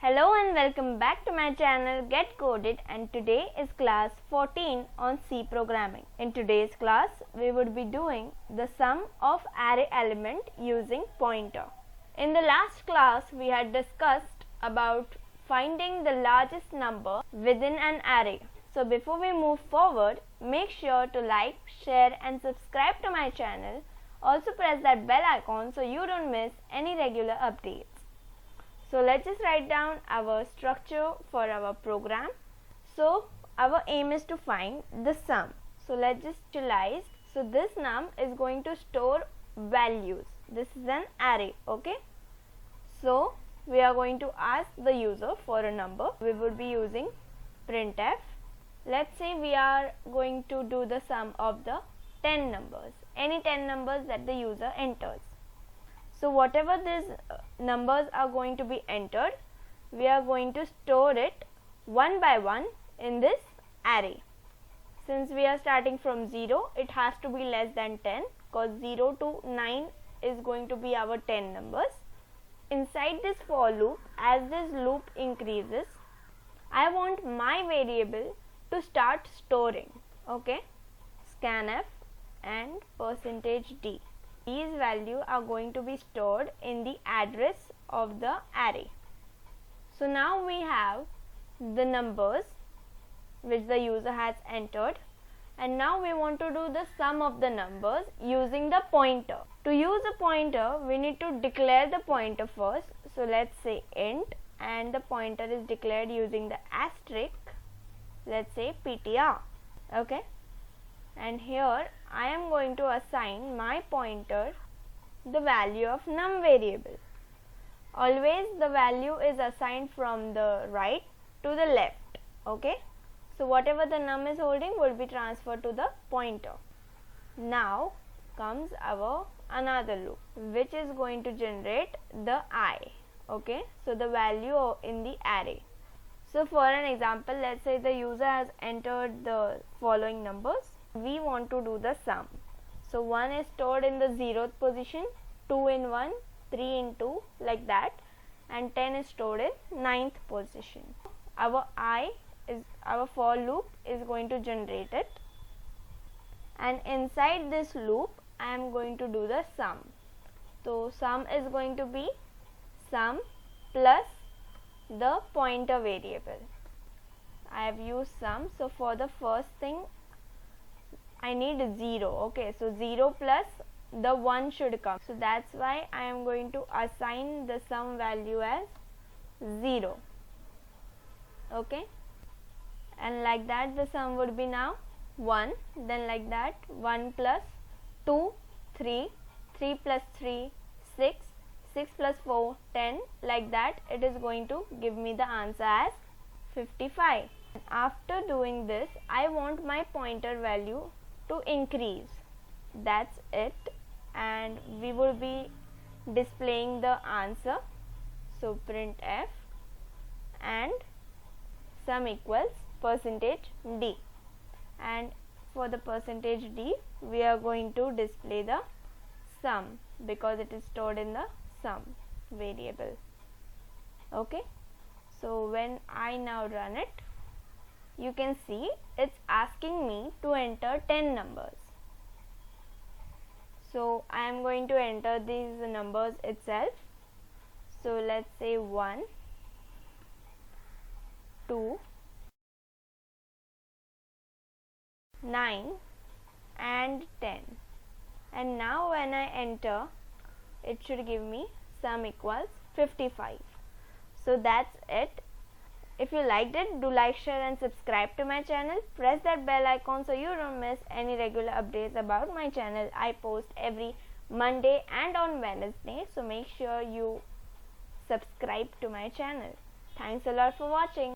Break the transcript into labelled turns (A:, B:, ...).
A: Hello and welcome back to my channel Get Coded, and today is class 14 on C programming. In today's class we would be doing the sum of array element using pointer. In the last class we had discussed about finding the largest number within an array. So before we move forward, make sure to like, share and subscribe to my channel. Also press that bell icon so you don't miss any regular updates. So let's just write down our structure for our program. So our aim is to find the sum. So let's just initialize. So this num is going to store values. This is an array, okay? So we are going to ask the user for a number. We would be using printf. Let's say we are going to do the sum of the 10 numbers, any 10 numbers that the user enters. So whatever these numbers are going to be entered, we are going to store it one by one in this array. Since we are starting from 0, it has to be less than 10 because 0 to 9 is going to be our 10 numbers. Inside this for loop, as this loop increases, I want my variable to start storing, okay? Scanf and %d. These values are going to be stored in the address of the array. So now we have the numbers which the user has entered, and now we want to do the sum of the numbers using the pointer. To use a pointer, we need to declare the pointer first. So let's say int, and the pointer is declared using the asterisk. Let's say ptr, okay? And here I am going to assign my pointer the value of num variable. Always the value is assigned from the right to the left, okay? So whatever the num is holding will be transferred to the pointer. Now comes our another loop which is going to generate the I, okay? So the value in the array. So for an example, let's say the user has entered the following numbers. We want to do the sum. So 1 is stored in the 0th position, 2 in 1, 3 in 2, like that, and 10 is stored in 9th position. Our for loop is going to generate it, and inside this loop I am going to do the sum. So sum is going to be sum plus the pointer variable. I have used sum. So for the first thing I need 0, okay? So 0 plus the 1 should come. So that's why I am going to assign the sum value as 0, okay? And like that the sum would be now 1. Then like that 1 plus 2, 3, 3 plus 3, 6, 6 plus 4, 10. Like that it is going to give me the answer as 55. After doing this, I want my pointer value to increase. That's it, and we will be displaying the answer. So printf and sum equals %d, and for the %d we are going to display the sum because it is stored in the sum variable, okay? So when I now run it, you can see it's asking me to enter 10 numbers. So I am going to enter these numbers itself. So let's say 1, 2, 9 and 10. And now when I enter, it should give me sum equals 55. So that's it. If you liked it, do like, share and subscribe to my channel. Press that bell icon so you don't miss any regular updates about my channel. I post every Monday and on Wednesday, so make sure you subscribe to my channel. Thanks a lot for watching.